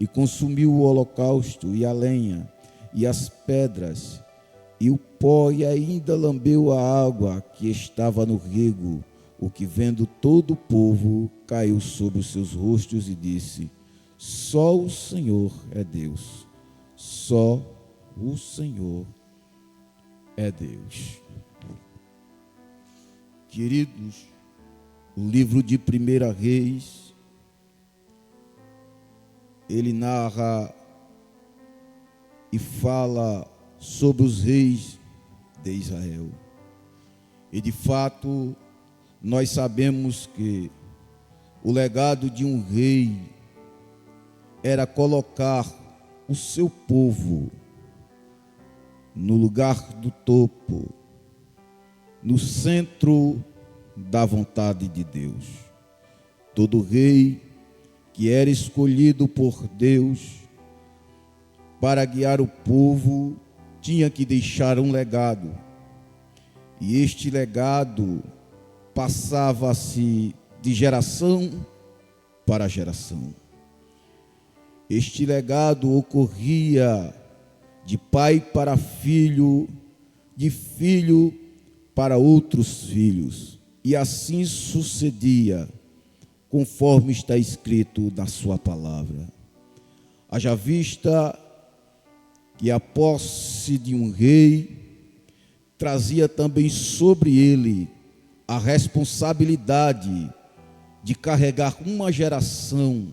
e consumiu o holocausto e a lenha e as pedras e o pó, e ainda lambeu a água que estava no rego. O que, vendo todo o povo, caiu sobre os seus rostos e disse: só o Senhor é Deus, só o Senhor é Deus. Queridos, o livro de 1 Reis, ele narra e fala sobre os reis de Israel. E de fato, nós sabemos que o legado de um rei era colocar o seu povo no lugar do topo, no centro da vontade de Deus. Todo rei que era escolhido por Deus para guiar o povo tinha que deixar um legado, e este legado passava-se de geração para geração. Este legado ocorria de pai para filho, de filho para outros filhos, e assim sucedia, conforme está escrito na sua palavra. Haja vista que a posse de um rei trazia também sobre ele a responsabilidade de carregar uma geração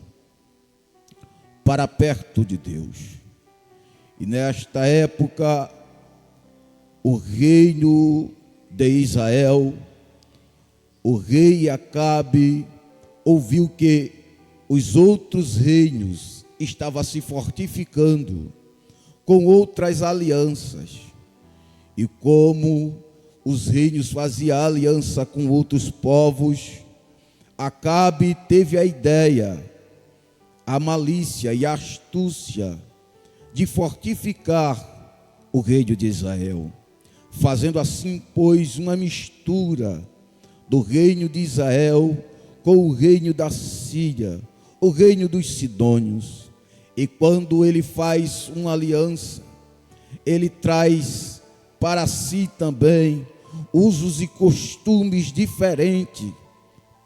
para perto de Deus. E nesta época, o reino de Israel, o rei Acabe, ouviu que os outros reinos estavam se fortificando com outras alianças. E como os reinos faziam aliança com outros povos, Acabe teve a ideia, a malícia e a astúcia de fortificar o reino de Israel, fazendo assim, pois, uma mistura do reino de Israel com o reino da Síria, o reino dos sidônios. E quando ele faz uma aliança, ele traz para si também usos e costumes diferentes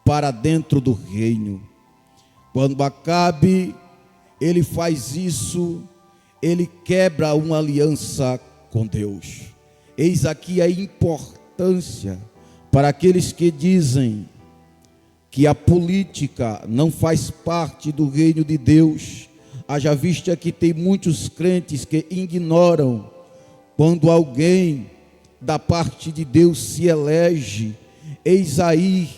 para dentro do reino. Quando Acabe, ele faz isso, ele quebra uma aliança com Deus. Eis aqui a importância para aqueles que dizem que a política não faz parte do reino de Deus. Haja vista que tem muitos crentes que ignoram quando alguém da parte de Deus se elege. Eis aí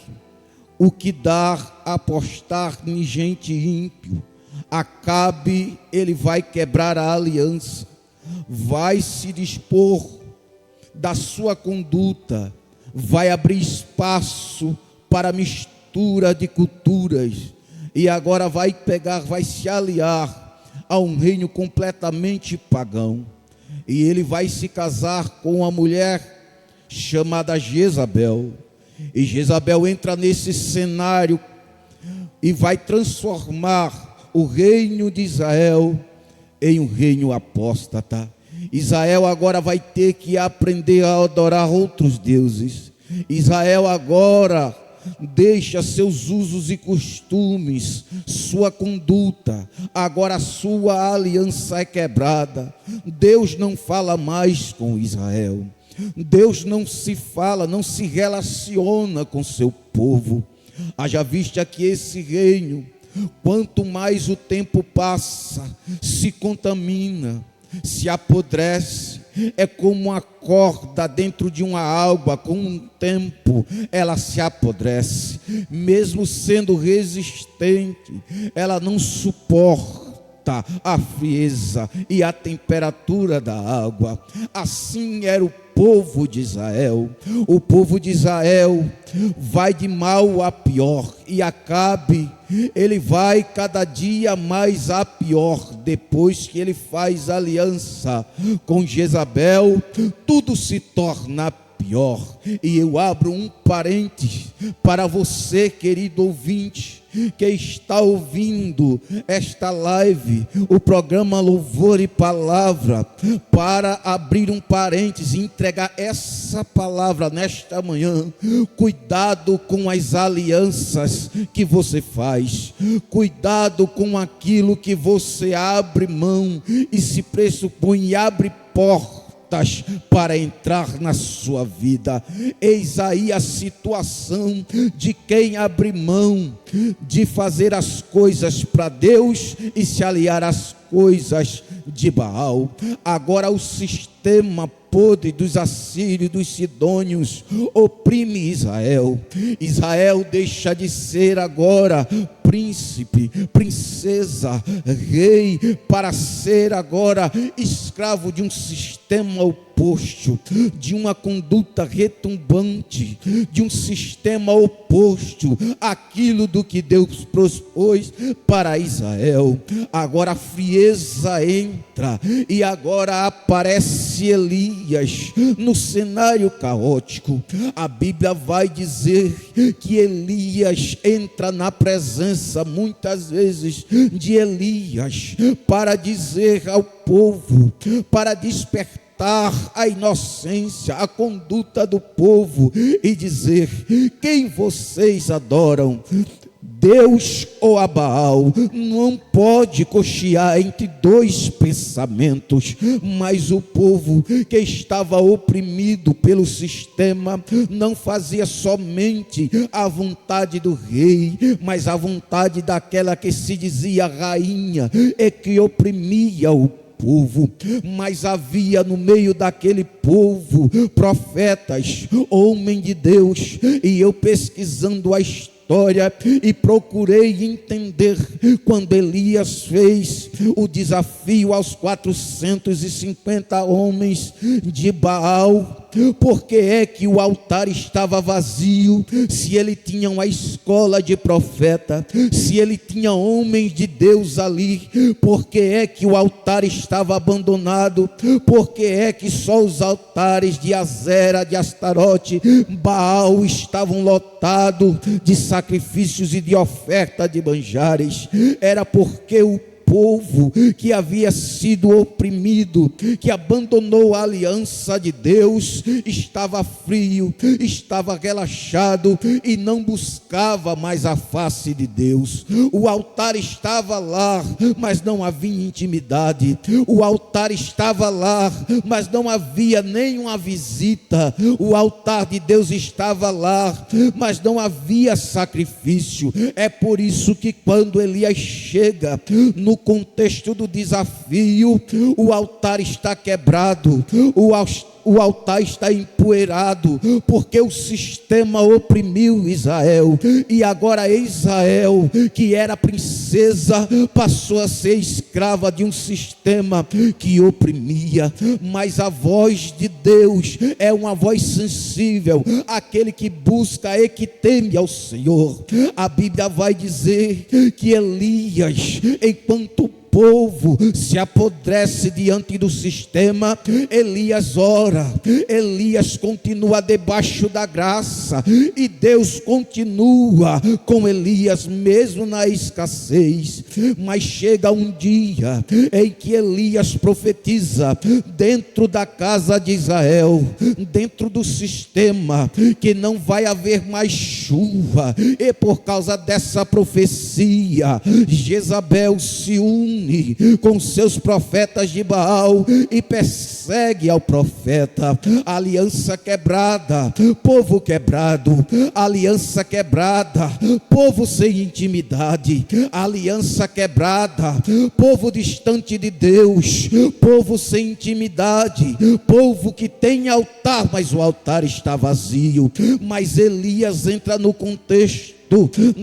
o que dá a apostar em gente ímpio. Acabe, ele vai quebrar a aliança, vai se dispor da sua conduta, vai abrir espaço para mistura de culturas, e agora vai pegar, vai se aliar a um reino completamente pagão, e ele vai se casar com uma mulher chamada Jezabel, e Jezabel entra nesse cenário e vai transformar o reino de Israel em um reino apóstata. Israel agora vai ter que aprender a adorar outros deuses. Israel agora deixa seus usos e costumes, sua conduta, agora a sua aliança é quebrada. Deus não fala mais com Israel. Deus não se fala, não se relaciona com seu povo. Haja vista que esse reino, quanto mais o tempo passa, se contamina, se apodrece. É como uma corda dentro de uma água, com um tempo ela se apodrece. Mesmo sendo resistente, ela não suporta a frieza e a temperatura da água. Assim era o povo de Israel. O povo de Israel vai de mal a pior, e Acabe, ele vai cada dia mais a pior. Depois que ele faz aliança com Jezabel, tudo se torna pior. E eu abro um parênteses para você, querido ouvinte, que está ouvindo esta live, o programa Louvor e Palavra, para abrir um parêntese e entregar essa palavra nesta manhã. Cuidado com as alianças que você faz, cuidado com aquilo que você abre mão e se pressupõe e abre portas para entrar na sua vida. Eis aí a situação de quem abre mão de fazer as coisas para Deus e se aliar às coisas de Baal. Agora o sistema podre dos assírios, dos sidônios, oprime Israel. Israel deixa de ser agora príncipe, princesa, rei, para ser agora escravo de um sistema oposto, de uma conduta retumbante, de um sistema oposto àquilo do que Deus propôs para Israel. Agora a frieza entra e agora aparece Elias no cenário caótico. A Bíblia vai dizer que Elias entra na presença muitas vezes de Elias para dizer ao povo, para despertar a inocência, a conduta do povo e dizer: quem vocês adoram? Deus ou a Baal? Não pode cochear entre dois pensamentos. Mas o povo que estava oprimido pelo sistema não fazia somente a vontade do rei, mas a vontade daquela que se dizia rainha e que oprimia o povo. Mas havia no meio daquele povo profetas, homem de Deus, e eu pesquisando a história e procurei entender quando Elias fez o desafio aos 450 homens de Baal. Por que é que o altar estava vazio? Se ele tinha uma escola de profeta, se ele tinha homens de Deus ali, por que é que o altar estava abandonado? Por que é que só os altares de Azera, de Astarote, Baal estavam lotados de sacrifícios e de oferta de manjares? Era porque o povo que havia sido oprimido, que abandonou a aliança de Deus, estava frio, estava relaxado e não buscava mais a face de Deus. O altar estava lá, mas não havia intimidade. O altar estava lá, mas não havia nenhuma visita. O altar de Deus estava lá, mas não havia sacrifício. É por isso que quando Elias chega no contexto do desafio, o altar está quebrado, o altar está empoeirado, porque o sistema oprimiu Israel, e agora Israel, que era princesa, passou a ser escrava de um sistema que oprimia. Mas a voz de Deus é uma voz sensível, aquele que busca e que teme ao Senhor. A Bíblia vai dizer que Elias, enquanto o povo se apodrece diante do sistema, Elias ora, Elias continua debaixo da graça, e Deus continua com Elias mesmo na escassez. Mas chega um dia em que Elias profetiza dentro da casa de Israel, dentro do sistema, que não vai haver mais chuva, e por causa dessa profecia, Jezabel se une com seus profetas de Baal e persegue ao profeta. Aliança quebrada, povo quebrado, aliança quebrada, povo sem intimidade, aliança quebrada, povo distante de Deus, povo sem intimidade, povo que tem altar, mas o altar está vazio. Mas Elias entra no contexto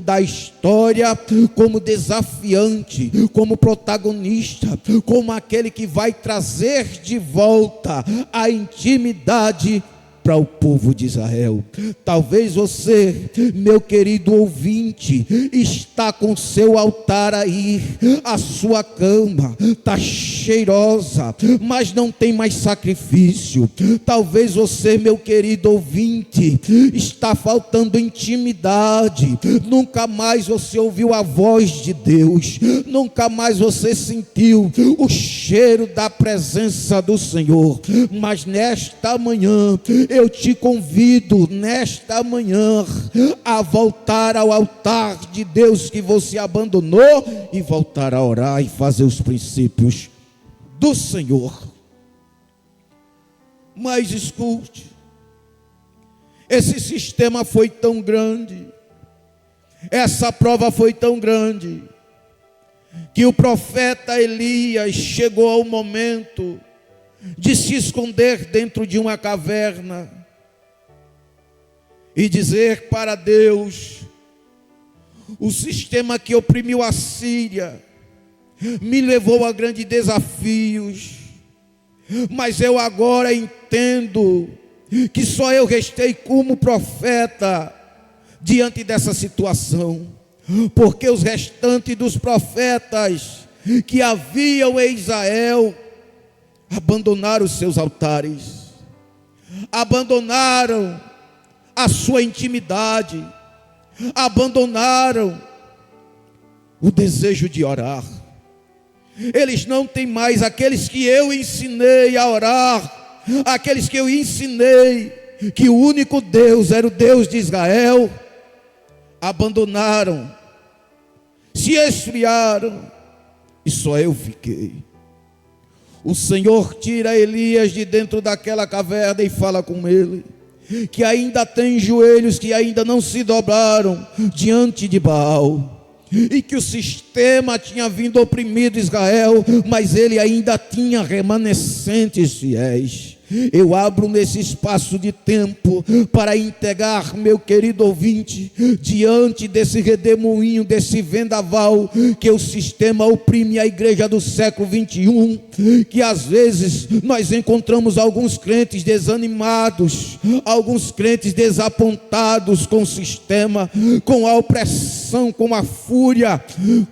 da história como desafiante, como protagonista, como aquele que vai trazer de volta a intimidade para o povo de Israel. Talvez você, meu querido ouvinte, está com seu altar aí, a sua cama está cheia cheirosa, mas não tem mais sacrifício. Talvez você, meu querido ouvinte, está faltando intimidade. Nunca mais você ouviu a voz de Deus, nunca mais você sentiu o cheiro da presença do Senhor. Mas nesta manhã eu te convido, nesta manhã, a voltar ao altar de Deus que você abandonou e voltar a orar e fazer os princípios do Senhor. Mas escute, esse sistema foi tão grande, essa prova foi tão grande, que o profeta Elias chegou ao momento de se esconder dentro de uma caverna e dizer para Deus: o sistema que oprimiu a Síria me levou a grandes desafios, mas eu agora entendo que só eu restei como profeta diante dessa situação, porque os restantes dos profetas que haviam em Israel abandonaram os seus altares, abandonaram a sua intimidade, abandonaram o desejo de orar. Eles não têm mais aqueles que eu ensinei a orar, aqueles que eu ensinei que o único Deus era o Deus de Israel. Abandonaram, se esfriaram, e só eu fiquei. O Senhor tira Elias de dentro daquela caverna e fala com ele, que ainda tem joelhos que ainda não se dobraram diante de Baal, e que o sistema tinha vindo oprimido Israel, mas ele ainda tinha remanescentes fiéis. Eu abro nesse espaço de tempo para integrar, meu querido ouvinte, diante desse redemoinho, desse vendaval que o sistema oprime a igreja do século 21, que às vezes nós encontramos alguns crentes desanimados, alguns crentes desapontados com o sistema, com a opressão, com a fúria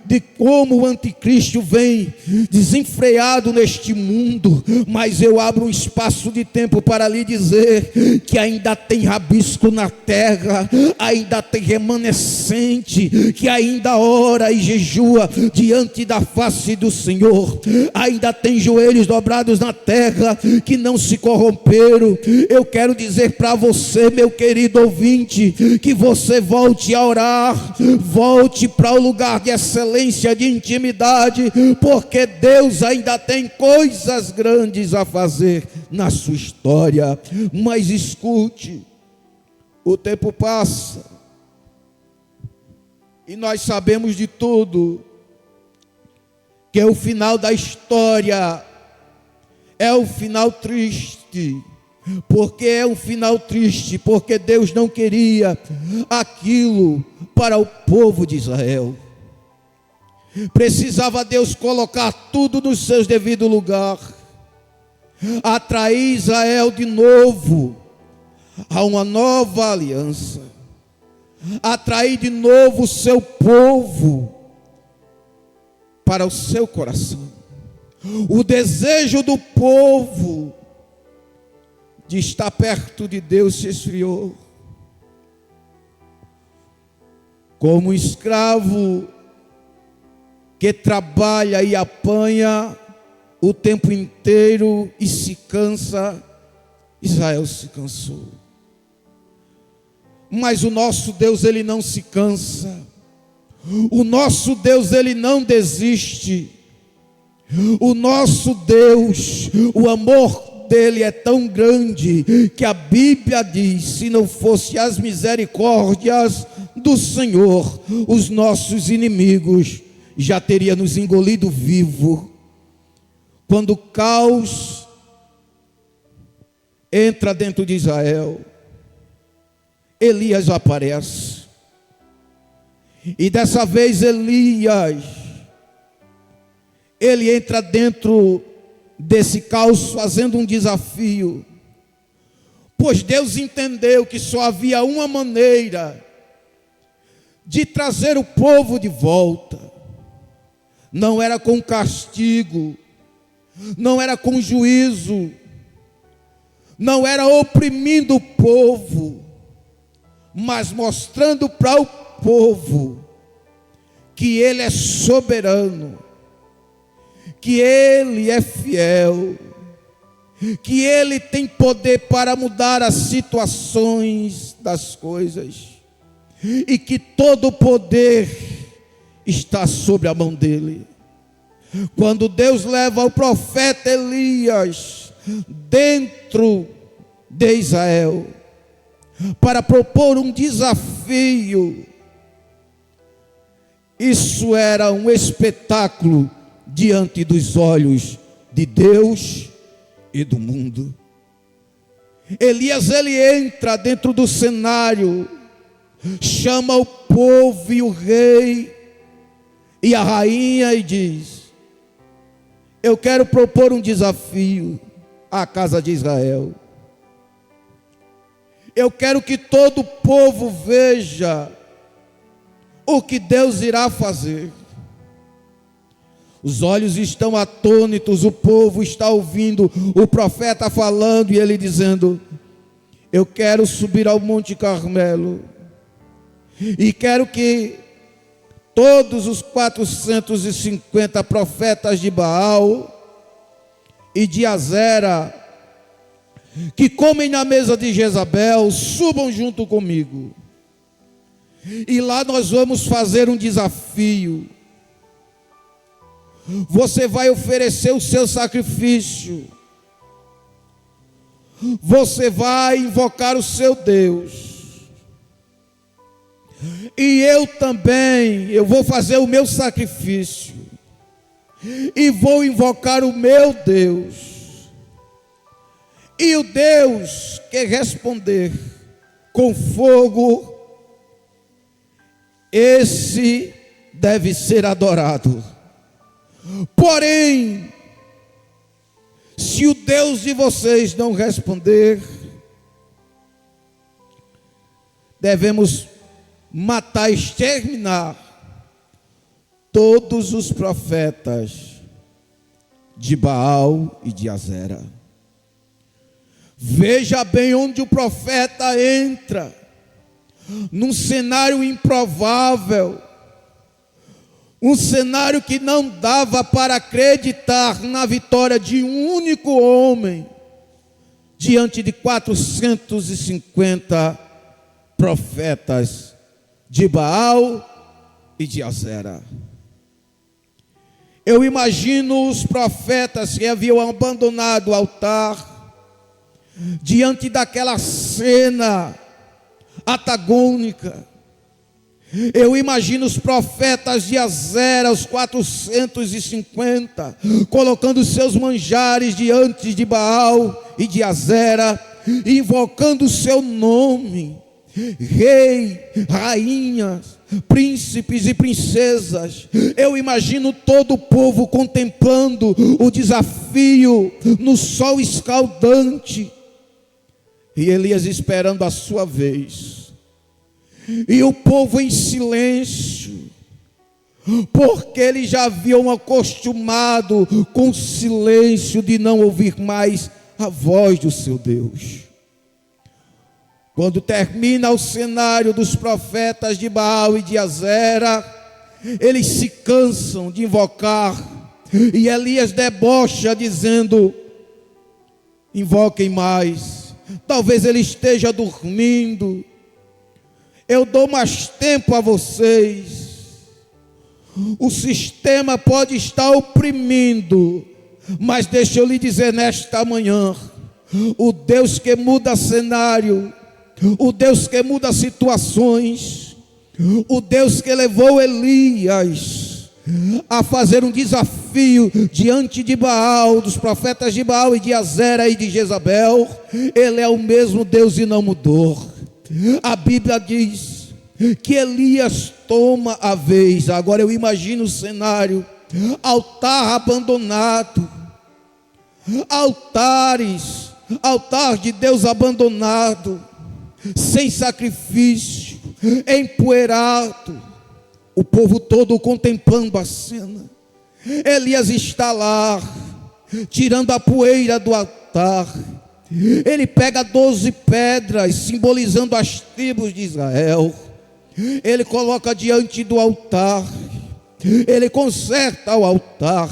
de como o anticristo vem desenfreado neste mundo. Mas eu abro um espaço de tempo para lhe dizer que ainda tem rabisco na terra, ainda tem remanescente que ainda ora e jejua diante da face do Senhor, ainda tem joelhos dobrados na terra que não se corromperam. Eu quero dizer para você, meu querido ouvinte, que você volte a orar, volte para o lugar de excelência, de intimidade, porque Deus ainda tem coisas grandes a fazer na sua história. Mas escute, o tempo passa e nós sabemos de tudo, que é o final da história, é o final triste. Porque é um final triste, porque Deus não queria aquilo para o povo de Israel. Precisava Deus colocar tudo no seu devido lugar, atrair Israel de novo a uma nova aliança, atrair de novo o seu povo para o seu coração. O desejo do povo de estar perto de Deus se esfriou. Como um escravo que trabalha e apanha o tempo inteiro e se cansa, Israel se cansou. Mas o nosso Deus, ele não se cansa. O nosso Deus, ele não desiste. O nosso Deus, o amor dele é tão grande que a Bíblia diz: se não fosse as misericórdias do Senhor, os nossos inimigos já teriam nos engolido vivo. Quando o caos entra dentro de Israel, Elias aparece. E dessa vez Elias, ele entra dentro desse caos fazendo um desafio. Pois Deus entendeu que só havia uma maneira de trazer o povo de volta. Não era com castigo, não era com juízo, não era oprimindo o povo, mas mostrando para o povo que Ele é soberano, que Ele é fiel, que Ele tem poder para mudar as situações das coisas, e que todo o poder está sobre a mão dEle. Quando Deus leva o profeta Elias dentro de Israel para propor um desafio, isso era um espetáculo diante dos olhos de Deus e do mundo. Elias, ele entra dentro do cenário, chama o povo e o rei e a rainha e diz: eu quero propor um desafio à casa de Israel. Eu quero que todo o povo veja o que Deus irá fazer. Os olhos estão atônitos, o povo está ouvindo o profeta falando e ele dizendo: eu quero subir ao Monte Carmelo e quero que todos os 450 profetas de Baal e de Azera, que comem na mesa de Jezabel, subam junto comigo. E lá nós vamos fazer um desafio. Você vai oferecer o seu sacrifício. Você vai invocar o seu Deus. E eu também, eu vou fazer o meu sacrifício. E vou invocar o meu Deus. E o Deus que responder com fogo, esse deve ser adorado. Porém, se o Deus de vocês não responder, devemos matar, exterminar todos os profetas de Baal e de Azera. Veja bem onde o profeta entra, num cenário improvável, um cenário que não dava para acreditar na vitória de um único homem, diante de 450 profetas de Baal e de Azera. Eu imagino os profetas que haviam abandonado o altar, diante daquela cena antagônica. Eu imagino os profetas de Azera, os 450, colocando seus manjares diante de Baal e de Azera, invocando o seu nome, rei, rainhas, príncipes e princesas. Eu imagino todo o povo contemplando o desafio no sol escaldante, e Elias esperando a sua vez, e o povo em silêncio, porque eles já haviam acostumado com o silêncio de não ouvir mais a voz do seu Deus. Quando termina o cenário dos profetas de Baal e de Azera, eles se cansam de invocar, e Elias debocha dizendo: invoquem mais. Talvez ele esteja dormindo. Eu dou mais tempo a vocês. O sistema pode estar oprimindo, mas deixa eu lhe dizer nesta manhã: o Deus que muda cenário, o Deus que muda situações, o Deus que levou Elias a fazer um desafio diante de Baal, dos profetas de Baal e de Azera e de Jezabel, Ele é o mesmo Deus e não mudou. A Bíblia diz que Elias toma a vez. Agora eu imagino o cenário: altar abandonado, altar de Deus abandonado, sem sacrifício, empoeirado, o povo todo contemplando a cena. Elias está lá, tirando a poeira do altar. Ele pega 12 pedras, simbolizando as tribos de Israel. Ele coloca diante do altar. Ele conserta o altar.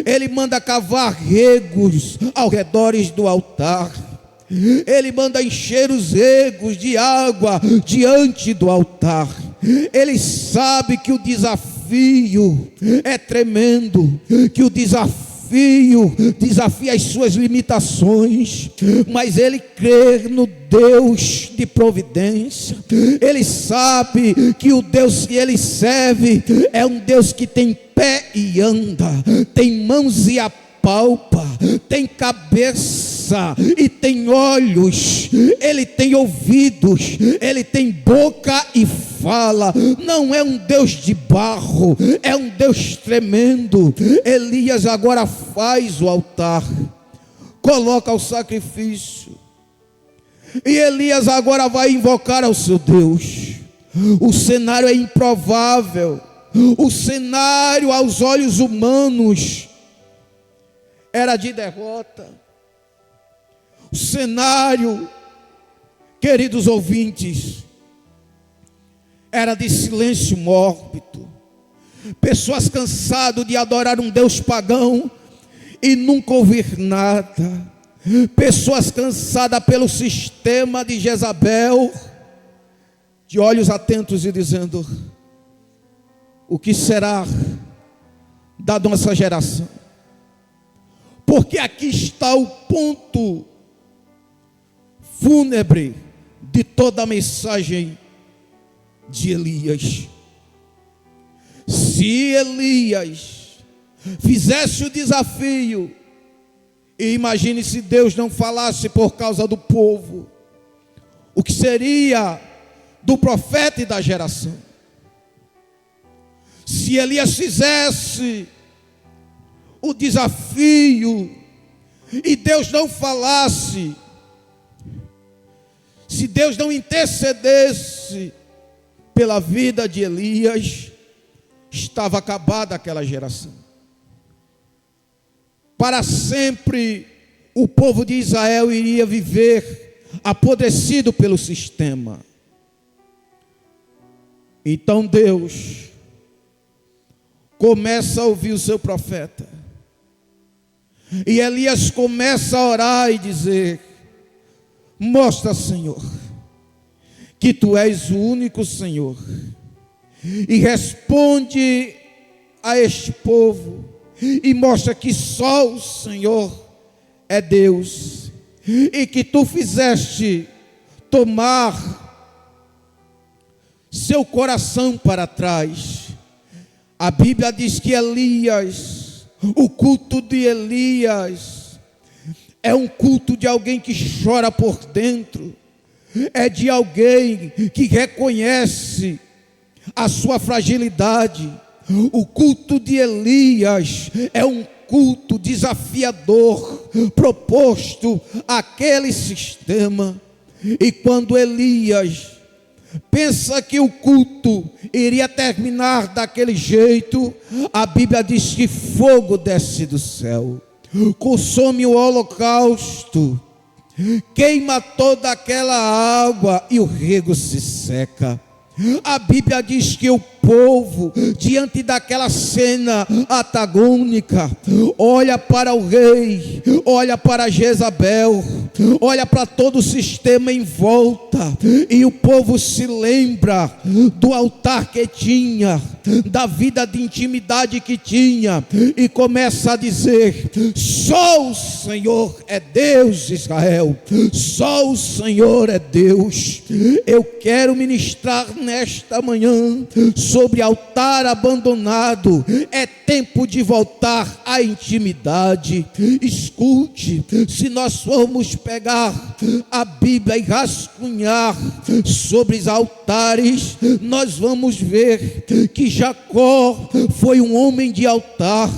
Ele manda cavar regos ao redor do altar. Ele manda encher os regos de água diante do altar. Ele sabe que o desafio é tremendo, que o desafio desafia as suas limitações, mas ele crê no Deus de providência. Ele sabe que o Deus que ele serve é um Deus que tem pé e anda, tem mãos e apalpa, tem cabeça e tem olhos, ele tem ouvidos, ele tem boca e fala. Não é um Deus de barro, é um Deus tremendo. Elias agora faz o altar, coloca o sacrifício, e Elias agora vai invocar ao seu Deus. O cenário é improvável, o cenário aos olhos humanos era de derrota. O cenário, queridos ouvintes, era de silêncio mórbido. Pessoas cansadas de adorar um Deus pagão e nunca ouvir nada. Pessoas cansadas pelo sistema de Jezabel, de olhos atentos e dizendo: o que será da nossa geração? Porque aqui está o ponto fúnebre de toda a mensagem de Elias. Se Elias fizesse o desafio, e imagine se Deus não falasse por causa do povo, o que seria do profeta e da geração? Se Elias fizesse o desafio e Deus não falasse, se Deus não intercedesse pela vida de Elias, estava acabada aquela geração. Para sempre o povo de Israel iria viver apodrecido pelo sistema. Então Deus começa a ouvir o seu profeta, e Elias começa a orar e dizer: mostra, Senhor, que tu és o único Senhor, e responde a este povo, e mostra que só o Senhor é Deus, e que tu fizeste tomar seu coração para trás. A Bíblia diz que Elias, o culto de Elias, é um culto de alguém que chora por dentro, é de alguém que reconhece a sua fragilidade. O culto de Elias é um culto desafiador, proposto àquele sistema. E quando Elias pensa que o culto iria terminar daquele jeito, a Bíblia diz que fogo desce do céu, consome o holocausto, queima toda aquela água e o rego se seca. A Bíblia diz que o povo, diante daquela cena antagônica, olha para o rei, olha para Jezabel, olha para todo o sistema em volta, e o povo se lembra do altar que tinha, da vida de intimidade que tinha, e começa a dizer: só o Senhor é Deus, Israel, só o Senhor é Deus. Eu quero ministrar nesta manhã sobre altar abandonado. É tempo de voltar à intimidade. Escute, se nós formos pegar a Bíblia e rascunhar sobre os altares, nós vamos ver que Jacó foi um homem de altar.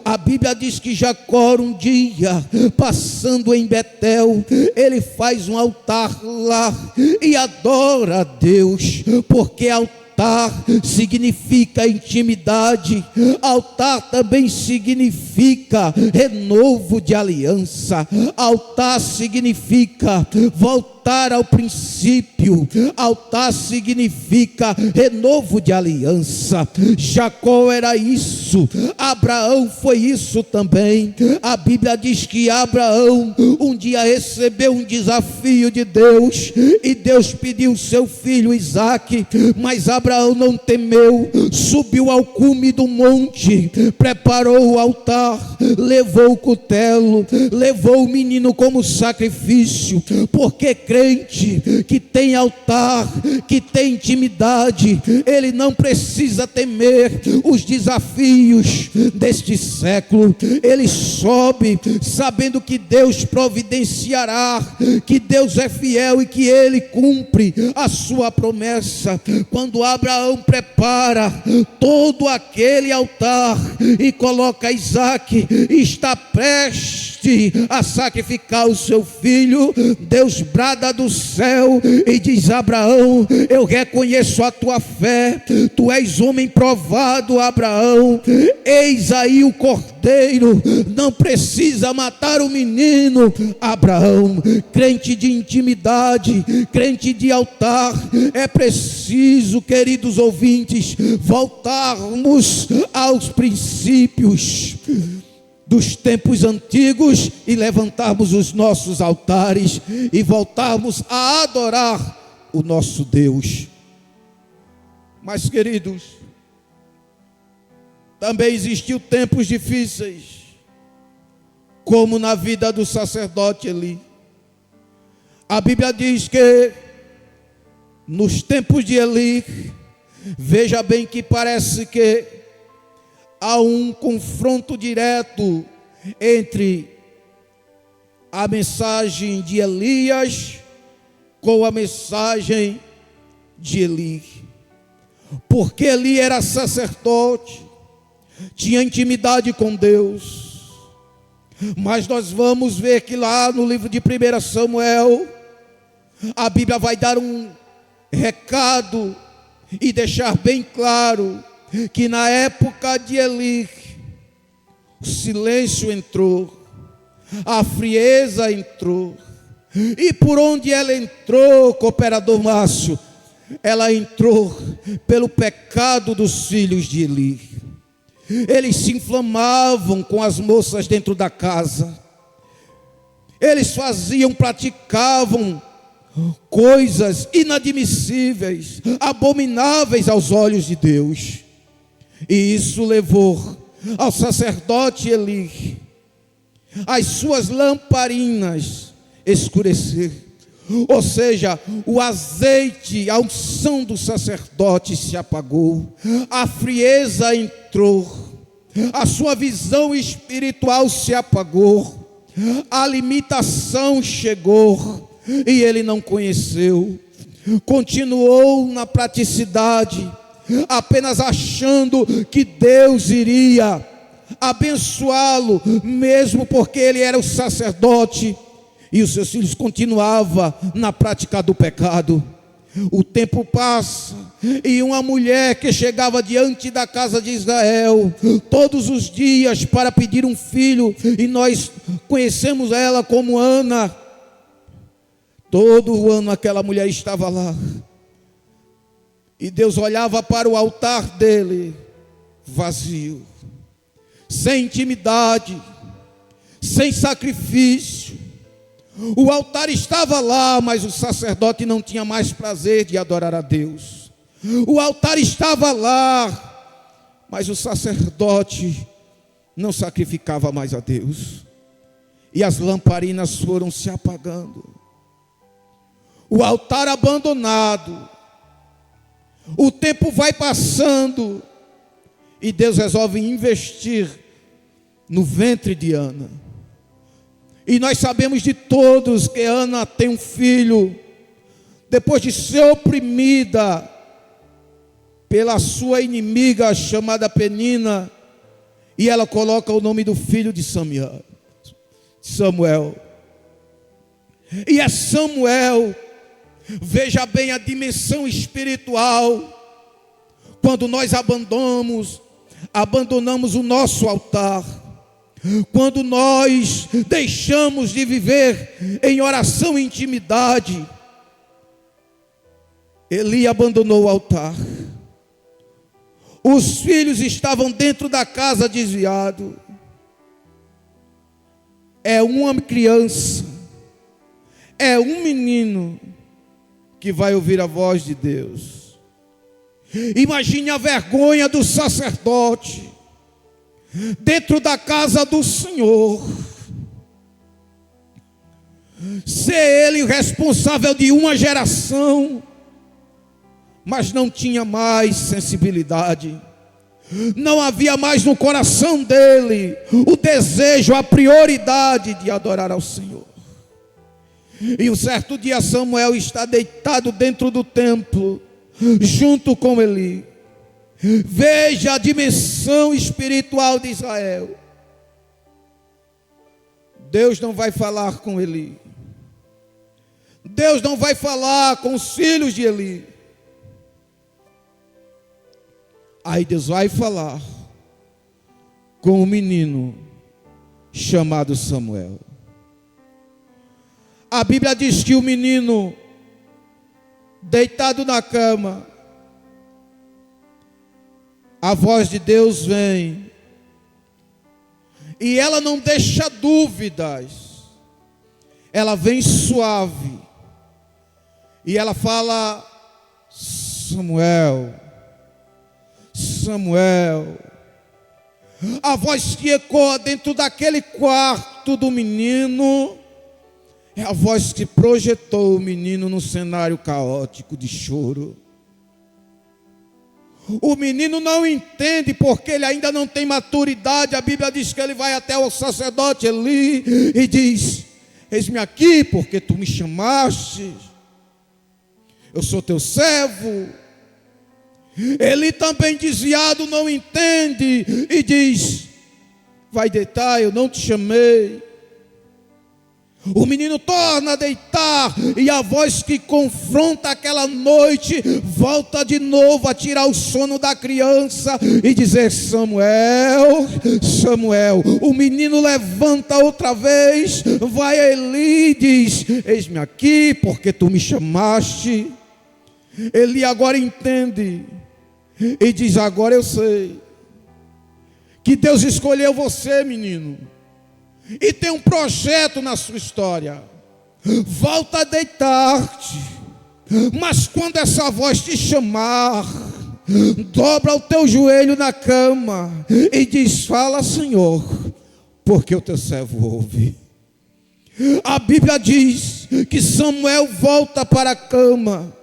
A Bíblia diz que Jacó, um dia, passando em Betel, ele faz um altar lá e adora a Deus, porque altar altar significa intimidade, altar também significa renovo de aliança, altar significa voltar ao princípio, altar significa renovo de aliança. Jacó era isso, Abraão foi isso também. A Bíblia diz que Abraão um dia recebeu um desafio de Deus, e Deus pediu seu filho Isaque, mas Abraão não temeu, subiu ao cume do monte, preparou o altar, levou o cutelo, levou o menino como sacrifício, porque crente que tem altar, que tem intimidade, ele não precisa temer os desafios deste século. Ele sobe sabendo que Deus providenciará, que Deus é fiel e que Ele cumpre a sua promessa. Quando Abraão prepara todo aquele altar e coloca Isaque, está prestes a sacrificar o seu filho, Deus brada do céu e diz: Abraão, eu reconheço a tua fé, tu és homem provado, Abraão, eis aí o cordeiro, não precisa matar o menino. Abraão, crente de intimidade, crente de altar, é preciso, queridos ouvintes, voltarmos aos princípios dos tempos antigos e levantarmos os nossos altares e voltarmos a adorar o nosso Deus. Mas, queridos, também existiu tempos difíceis, como na vida do sacerdote Eli. A Bíblia diz que nos tempos de Eli, veja bem que parece que há um confronto direto entre a mensagem de Elias com a mensagem de Eli. Porque Eli era sacerdote, tinha intimidade com Deus. Mas nós vamos ver que lá no livro de 1 Samuel, a Bíblia vai dar um recado e deixar bem claro que na época de Eli, o silêncio entrou, a frieza entrou, e por onde ela entrou, cooperador Márcio, ela entrou pelo pecado dos filhos de Eli. Eles se inflamavam com as moças dentro da casa, eles praticavam coisas inadmissíveis, abomináveis aos olhos de Deus. E isso levou ao sacerdote Eli as suas lamparinas escurecer. Ou seja, o azeite, a unção do sacerdote se apagou, a frieza entrou, a sua visão espiritual se apagou, a limitação chegou e ele não conheceu. Continuou na praticidade, apenas achando que Deus iria abençoá-lo, mesmo porque ele era o sacerdote, e os seus filhos continuavam na prática do pecado. O tempo passa, e uma mulher que chegava diante da casa de Israel todos os dias para pedir um filho, e nós conhecemos ela como Ana. Todo ano aquela mulher estava lá, e Deus olhava para o altar dele vazio, sem intimidade, sem sacrifício. O altar estava lá, mas o sacerdote não tinha mais prazer de adorar a Deus. O altar estava lá, mas o sacerdote não sacrificava mais a Deus. E as lamparinas foram se apagando. O altar abandonado. O tempo vai passando e Deus resolve investir no ventre de Ana. E nós sabemos de todos que Ana tem um filho, depois de ser oprimida pela sua inimiga chamada Penina, e ela coloca o nome do filho de Samuel. E é Samuel, veja bem a dimensão espiritual, quando nós abandonamos o nosso altar, quando nós deixamos de viver em oração e intimidade. Eli abandonou o altar. Os filhos estavam dentro da casa desviados. É uma criança, é um menino que vai ouvir a voz de Deus. Imagine a vergonha do sacerdote dentro da casa do Senhor, ser ele o responsável de uma geração, mas não tinha mais sensibilidade, não havia mais no coração dele o desejo, a prioridade de adorar ao Senhor. E um certo dia Samuel está deitado dentro do templo, junto com Eli. Veja a dimensão espiritual de Israel. Deus não vai falar com Eli, Deus não vai falar com os filhos de Eli. Aí Deus vai falar com um menino chamado Samuel. A Bíblia diz que o menino, deitado na cama, a voz de Deus vem, e ela não deixa dúvidas, ela vem suave, e ela fala: Samuel, Samuel. A voz que ecoa dentro daquele quarto do menino é a voz que projetou o menino num cenário caótico de choro. O menino não entende, porque ele ainda não tem maturidade. A Bíblia diz que ele vai até o sacerdote Eli e diz: eis-me aqui, porque tu me chamaste, eu sou teu servo. Ele também desviado não entende e diz: vai deitar, eu não te chamei. O menino torna a deitar, e a voz que confronta aquela noite volta de novo a tirar o sono da criança e dizer: Samuel, Samuel. O menino levanta outra vez, vai a Eli e diz: eis-me aqui, porque tu me chamaste. Eli agora entende e diz: agora eu sei que Deus escolheu você, menino, e tem um projeto na sua história. Volta a deitar-te, mas quando essa voz te chamar, dobra o teu joelho na cama e diz: fala, Senhor, porque o teu servo ouve. A Bíblia diz que Samuel volta para a cama,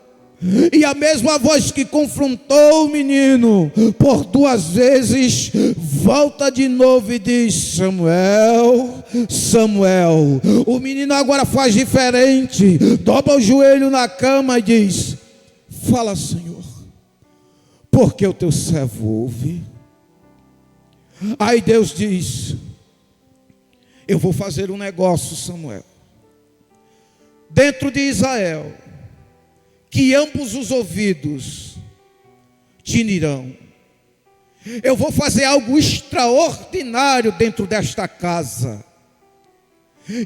e a mesma voz que confrontou o menino por 2 vezes volta de novo e diz: Samuel, Samuel. O menino agora faz diferente, dobra o joelho na cama e diz: fala, Senhor, porque o teu servo ouve. Aí Deus diz: eu vou fazer um negócio, Samuel, dentro de Israel, que ambos os ouvidos tinirão. Eu vou fazer algo extraordinário dentro desta casa.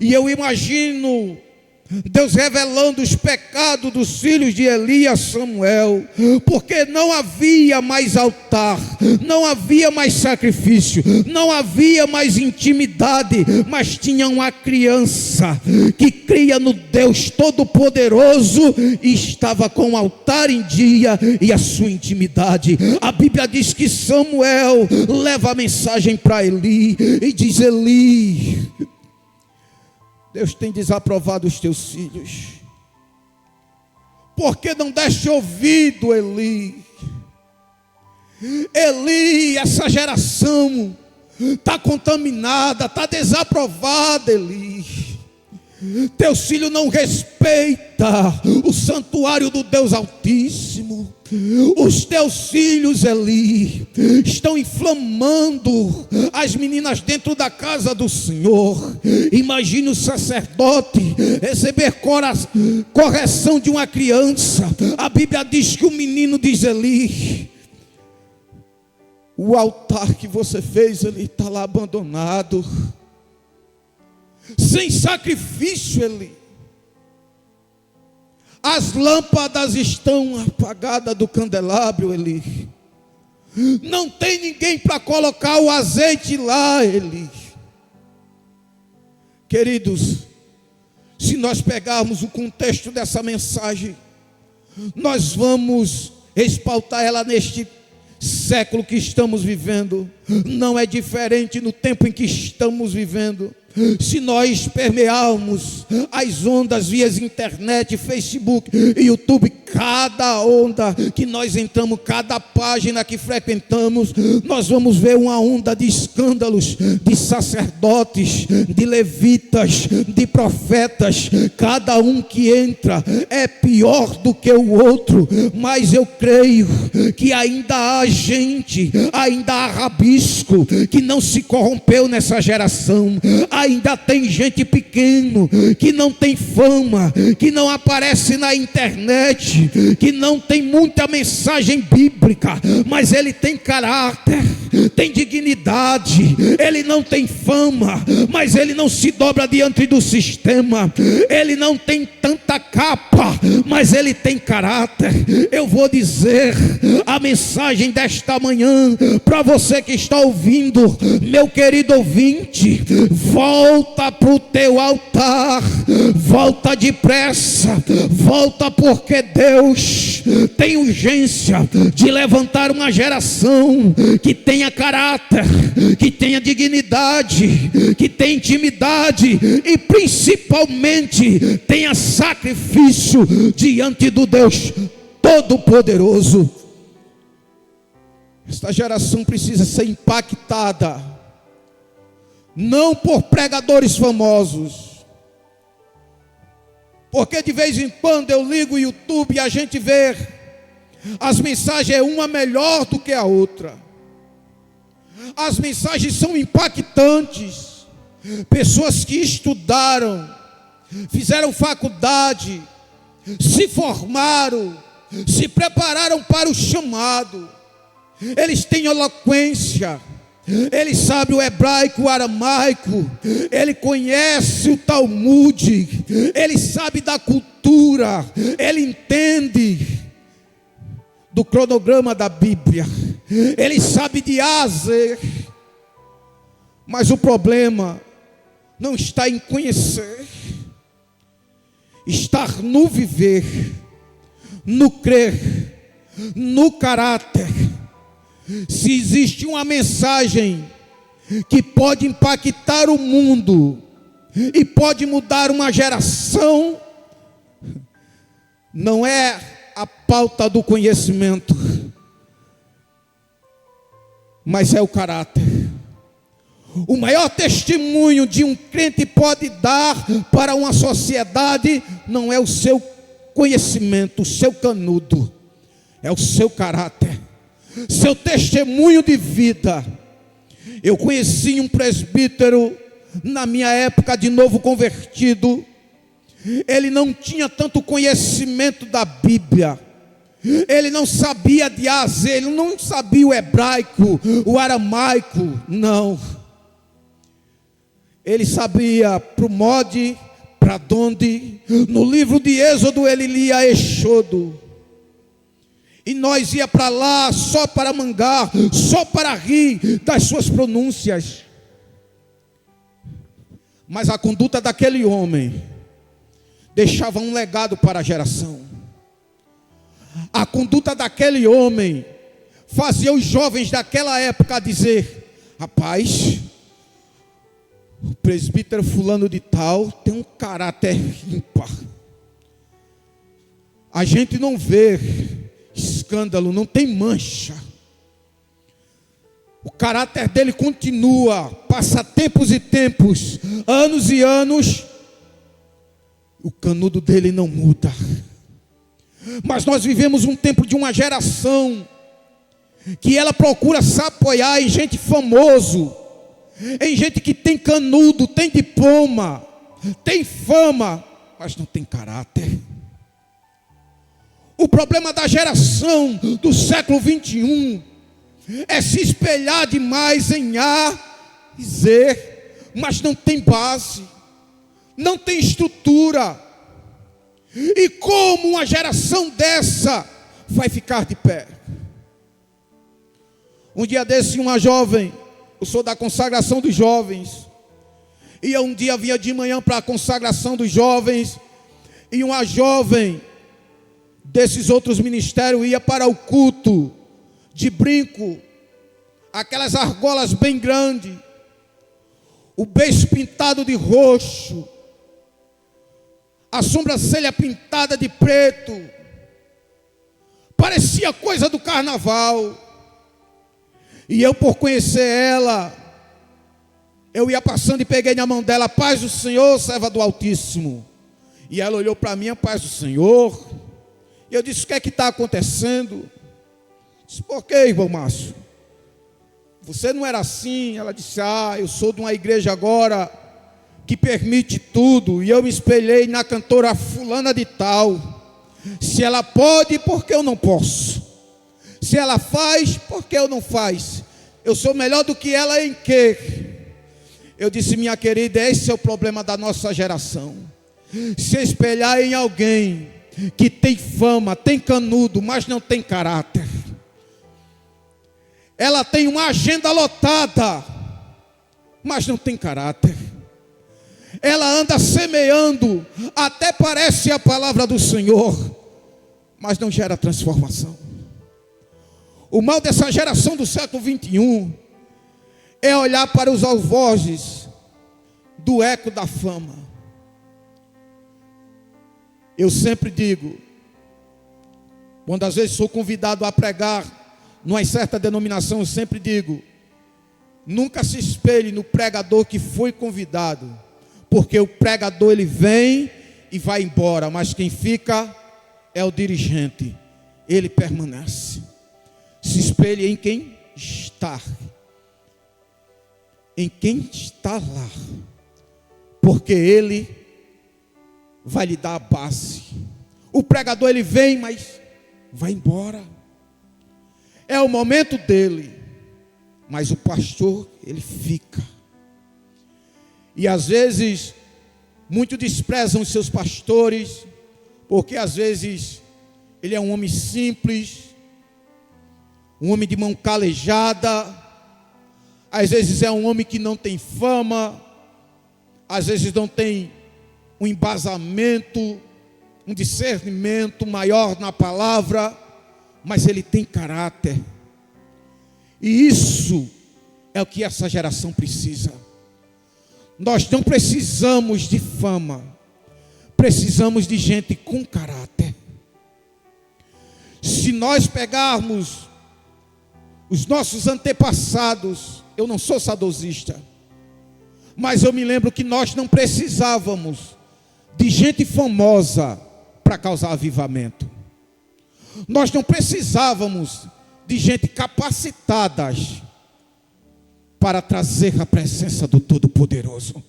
E eu imagino Deus revelando os pecados dos filhos de Eli a Samuel, porque não havia mais altar, não havia mais sacrifício, não havia mais intimidade, mas tinha uma criança que cria no Deus Todo-Poderoso e estava com o altar em dia e a sua intimidade. A Bíblia diz que Samuel leva a mensagem para Eli e diz: Eli, Deus tem desaprovado os teus filhos, porque não deste ouvido, Eli. Eli, essa geração está contaminada, está desaprovada, Eli. Teus filhos não respeitam o santuário do Deus Altíssimo. Os teus filhos, Eli, estão inflamando as meninas dentro da casa do Senhor. Imagine o sacerdote receber correção de uma criança. A Bíblia diz que o menino diz: Eli, O altar que você fez, ele está lá abandonado, sem sacrifício, Eli. As lâmpadas estão apagadas do candelabro, Eli. Não tem ninguém para colocar o azeite lá, Eli. Queridos, se nós pegarmos o contexto dessa mensagem, nós vamos respaldar ela neste século que estamos vivendo. Não é diferente no tempo em que estamos vivendo. Se nós permearmos as ondas via internet, Facebook, YouTube, cada onda que nós entramos, cada página que frequentamos, nós vamos ver uma onda de escândalos, de sacerdotes, de levitas, de profetas. Cada um que entra é pior do que o outro, mas eu creio que ainda há gente, ainda há rabisco que não se corrompeu nessa geração. Ainda tem gente pequeno que não tem fama, que não aparece na internet, que não tem muita mensagem bíblica, mas ele tem caráter, tem dignidade. Ele não tem fama, mas ele não se dobra diante do sistema. Ele não tem tanta capa, mas ele tem caráter. Eu vou dizer a mensagem desta manhã para você que está ouvindo, meu querido ouvinte: volta para o teu altar, volta depressa, volta, porque Deus tem urgência de levantar uma geração que tenha caráter, que tenha dignidade, que tenha intimidade e principalmente tenha sacrifício diante do Deus Todo-Poderoso. Esta geração precisa ser impactada não por pregadores famosos, porque de vez em quando eu ligo o YouTube e a gente vê as mensagens, é uma melhor do que a outra. As mensagens são impactantes. Pessoas que estudaram, fizeram faculdade, se formaram, se prepararam para o chamado. Eles têm eloquência, ele sabe o hebraico, o aramaico, ele conhece o Talmud, ele sabe da cultura, ele entende do cronograma da Bíblia, ele sabe de Azer. Mas o problema não está em conhecer, está no viver, no crer, no caráter. Se existe uma mensagem que pode impactar o mundo e pode mudar uma geração, não é a pauta do conhecimento, mas é o caráter. O maior testemunho de um crente pode dar para uma sociedade não é o seu conhecimento, o seu canudo, é o seu caráter, seu testemunho de vida. Eu conheci um presbítero na minha época de novo convertido. Ele não tinha tanto conhecimento da Bíblia, ele não sabia de Azer, ele não sabia o hebraico, o aramaico, não. Ele sabia para o mode, para onde. No livro de Êxodo ele lia Exodo. E nós ia para lá só para mangar, só para rir das suas pronúncias. Mas a conduta daquele homem deixava um legado para a geração. A conduta daquele homem fazia os jovens daquela época dizer: rapaz, o presbítero fulano de tal tem um caráter ímpar. A gente não vê escândalo, não tem mancha. O caráter dele continua, passa tempos e tempos, anos e anos, o canudo dele não muda. Mas nós vivemos um tempo de uma geração que ela procura se apoiar em gente famoso, em gente que tem canudo, tem diploma, tem fama, mas não tem caráter. O problema da geração do século 21 é se espelhar demais em A e Z, mas não tem base, não tem estrutura. E como uma geração dessa vai ficar de pé? Um dia desse, uma jovem, eu sou da consagração dos jovens, e eu um dia vinha de manhã para a consagração dos jovens, e uma jovem desses outros ministérios ia para o culto de brinco, aquelas argolas bem grandes, o beiço pintado de roxo, a sobrancelha pintada de preto, parecia coisa do carnaval. E eu, por conhecer ela, eu ia passando e peguei na mão dela: paz do Senhor, serva do Altíssimo. E ela olhou para mim: a paz do Senhor. E eu disse: o que é que está acontecendo? Disse: por que, irmão Márcio? Você não era assim? Ela disse: eu sou de uma igreja agora que permite tudo, e eu me espelhei na cantora fulana de tal. Se ela pode, por que eu não posso? Se ela faz, por que eu não faço? Eu sou melhor do que ela em quê? Eu disse: minha querida, esse é o problema da nossa geração. Se espelhar em alguém que tem fama, tem canudo, mas não tem caráter. Ela tem uma agenda lotada, mas não tem caráter. Ela anda semeando, até parece a palavra do Senhor, mas não gera transformação. O mal dessa geração do século 21 é olhar para os alvozes do eco da fama. Eu sempre digo, quando às vezes sou convidado a pregar numa certa denominação, eu sempre digo: nunca se espelhe no pregador que foi convidado, porque o pregador ele vem e vai embora, mas quem fica é o dirigente, ele permanece. Se espelhe em quem está, lá, porque ele vai lhe dar a base. O pregador ele vem, mas vai embora. É o momento dele, mas o pastor ele fica. E às vezes, muitos desprezam os seus pastores, porque às vezes ele é um homem simples, um homem de mão calejada, às vezes é um homem que não tem fama, às vezes não tem um embasamento, um discernimento maior na palavra, mas ele tem caráter. E isso é o que essa geração precisa. Nós não precisamos de fama, precisamos de gente com caráter. Se nós pegarmos os nossos antepassados, eu não sou saudosista, mas eu me lembro que nós não precisávamos de gente famosa para causar avivamento. Nós não precisávamos de gente capacitada para trazer a presença do Todo-Poderoso.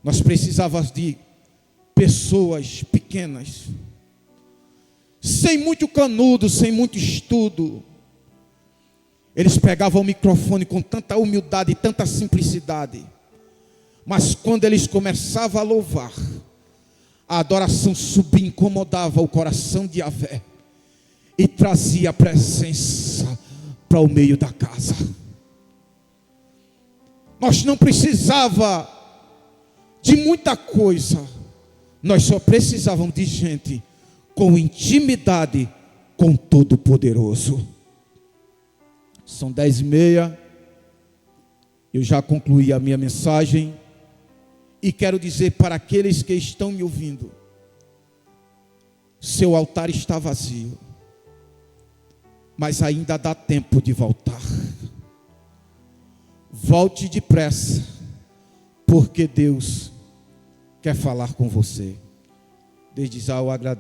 Nós precisávamos de pessoas pequenas, sem muito canudo, sem muito estudo. Eles pegavam o microfone com tanta humildade e tanta simplicidade, mas quando eles começavam a louvar, a adoração subia, incomodava o coração de Yahvé e trazia a presença para o meio da casa. Nós não precisávamos de muita coisa, nós só precisávamos de gente com intimidade com o Todo-Poderoso. São 10h30, eu já concluí a minha mensagem e quero dizer para aqueles que estão me ouvindo: seu altar está vazio, mas ainda dá tempo de voltar. Volte depressa, porque Deus quer falar com você. Desde já eu agradeço.